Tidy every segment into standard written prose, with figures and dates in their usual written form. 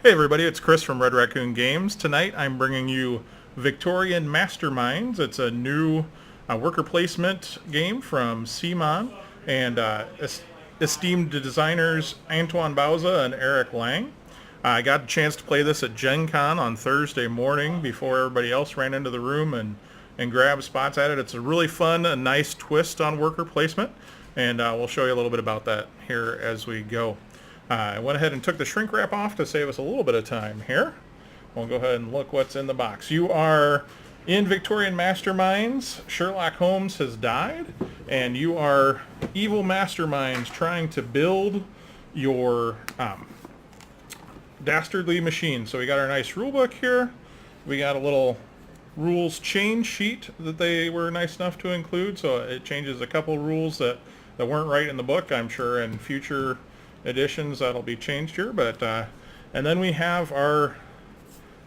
Hey everybody, it's Chris from Red Raccoon Games. Tonight I'm bringing you Victorian Masterminds. It's a new worker placement game from Simon and esteemed designers Antoine Bauza and Eric Lang. I got a chance to play this at Gen Con on Thursday morning before everybody else ran into the room and grabbed spots at it. It's a really fun, a nice twist on worker placement, and we'll show you a little bit about that here as we go. I went ahead and took the shrink wrap off to save us a little bit of time here. We'll go ahead and look what's in the box. You are in Victorian Masterminds. Sherlock Holmes has died, and you are evil masterminds trying to build your dastardly machine. So we got our nice rule book here. We got a little rules change sheet that they were nice enough to include. So it changes a couple rules that weren't right in the book. I'm sure in future editions that'll be changed here, but and then we have our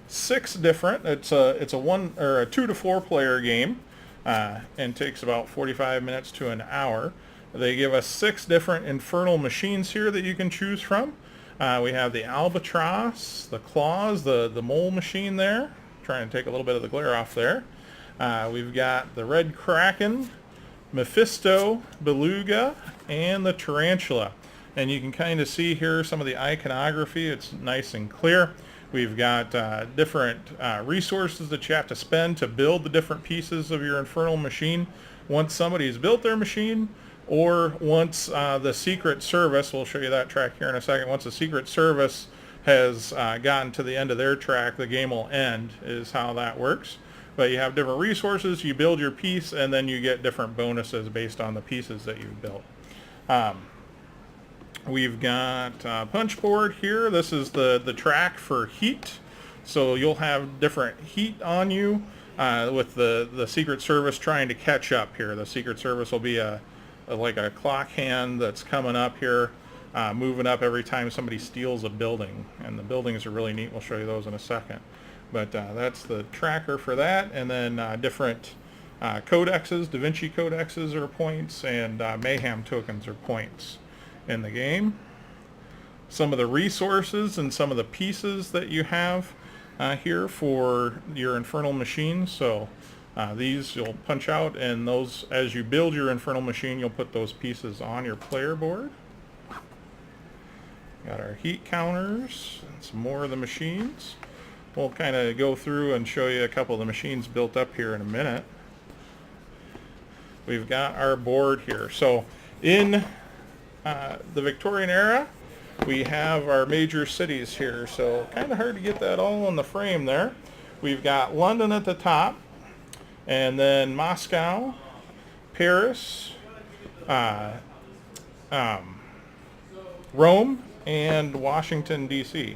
6 different. It's a 1 or a 2 to 4 player game, and takes about 45 minutes to an hour. They give us 6 different infernal machines here that you can choose from. We have the albatross, the claws, the mole machine there. Trying to take a little bit of the glare off there. We've got the red kraken, Mephisto, beluga, and the tarantula. And you can kind of see here some of the iconography. It's nice and clear. We've got different resources that you have to spend to build the different pieces of your infernal machine once somebody's built their machine, or once the Secret Service, we'll show you that track here in a second, once the Secret Service has gotten to the end of their track, the game will end, is how that works. But you have different resources, you build your piece, and then you get different bonuses based on the pieces that you've built. We've got punch board here. This is the track for heat. So you'll have different heat on you with the Secret Service trying to catch up here. The Secret Service will be like a clock hand that's coming up here, moving up every time somebody steals a building. And the buildings are really neat. We'll show you those in a second. But that's the tracker for that. And then different codexes, Da Vinci codexes are points, and Mayhem tokens are points in the game. Some of the resources and some of the pieces that you have here for your infernal machine. So these you'll punch out, and those, as you build your infernal machine, you'll put those pieces on your player board. Got our heat counters and some more of the machines. We'll kind of go through and show you a couple of the machines built up here in a minute. We've got our board here. So in the Victorian era, we have our major cities here, so kind of hard to get that all in the frame there. We've got London at the top, and then Moscow, Paris, Rome, and Washington, D.C.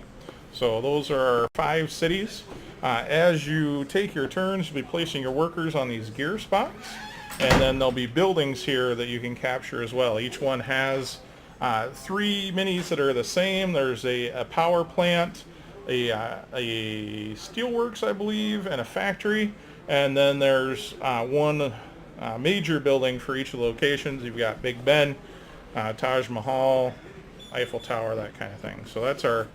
So those are our 5 cities. As you take your turns, you'll be placing your workers on these gear spots. And then there'll be buildings here that you can capture as well. Each one has 3 minis that are the same. There's a power plant, a steelworks, I believe, and a factory. And then there's one major building for each of the locations. You've got Big Ben, Taj Mahal, Eiffel Tower, that kind of thing. So that's our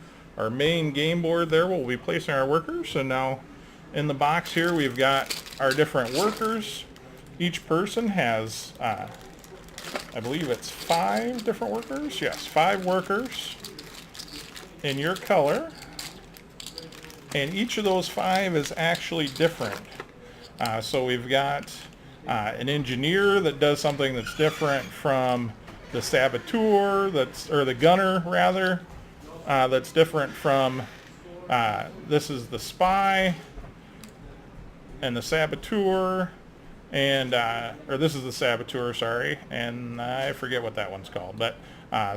main game board there. We'll be placing our workers. And now in the box here, we've got our different workers. Each person has, I believe it's 5 different workers. Yes, 5 workers in your color. And each of those 5 is actually different. So we've got an engineer that does something that's different from the saboteur, or the gunner rather, that's different from, this is the spy and the saboteur. And or this is the saboteur, sorry, and I forget what that one's called, but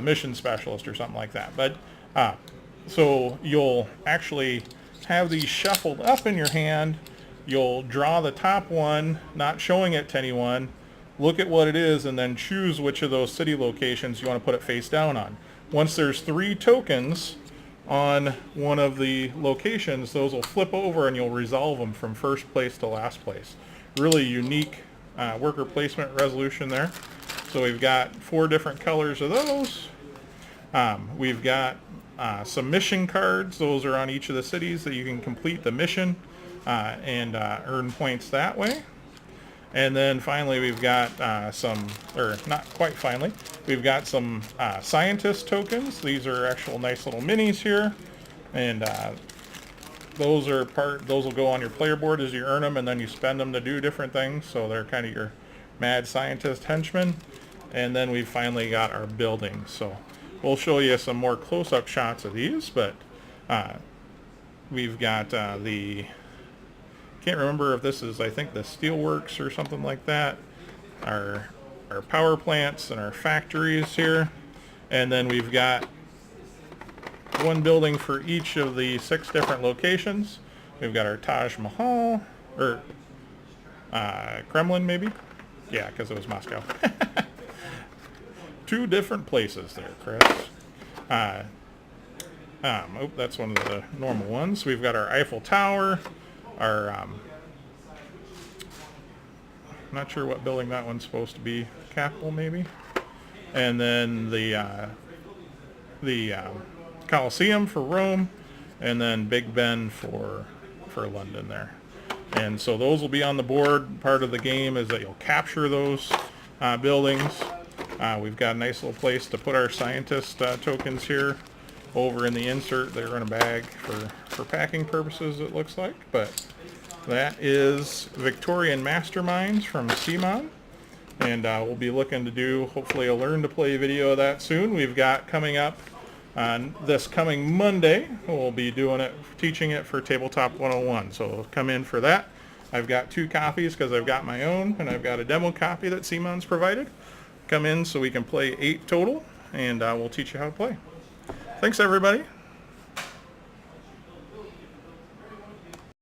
mission specialist or something like that. But so you'll actually have these shuffled up in your hand. You'll draw the top one, not showing it to anyone, look at what it is, and then choose which of those city locations you want to put it face down on. Once there's 3 tokens on one of the locations, those will flip over and you'll resolve them from first place to last place. Really unique worker placement resolution there. So we've got 4 different colors of those. We've got some mission cards. Those are on each of the cities that you can complete the mission and earn points that way. And then finally we've got some, or not quite finally, we've got some scientist tokens. These are actual nice little minis here, and those will go on your player board as you earn them, and then you spend them to do different things. So they're kind of your mad scientist henchmen. And then we've finally got our buildings. So we'll show you some more close-up shots of these, but we've got can't remember if this is, I think, the steelworks or something like that. Our power plants and our factories here. And then we've got one building for each of the 6 different locations. We've got our Taj Mahal, or Kremlin maybe? Yeah, because it was Moscow. 2 different places there, Chris. Oh, that's one of the normal ones. We've got our Eiffel Tower, our, I'm not sure what building that one's supposed to be, Capitol maybe, and then the Colosseum for Rome, and then Big Ben for London there. And so those will be on the board. Part of the game is that you'll capture those buildings. We've got a nice little place to put our scientist tokens here over in the insert. They're in a bag for packing purposes, it looks like. But that is Victorian Masterminds from CMON. And we'll be looking to do, hopefully, a Learn to Play video of that soon. We've got coming up this coming Monday, we'll be doing it, teaching it for Tabletop 101. So come in for that. I've got 2 copies because I've got my own, and I've got a demo copy that CMON's provided. Come in so we can play 8 total, and we'll teach you how to play. Thanks, everybody.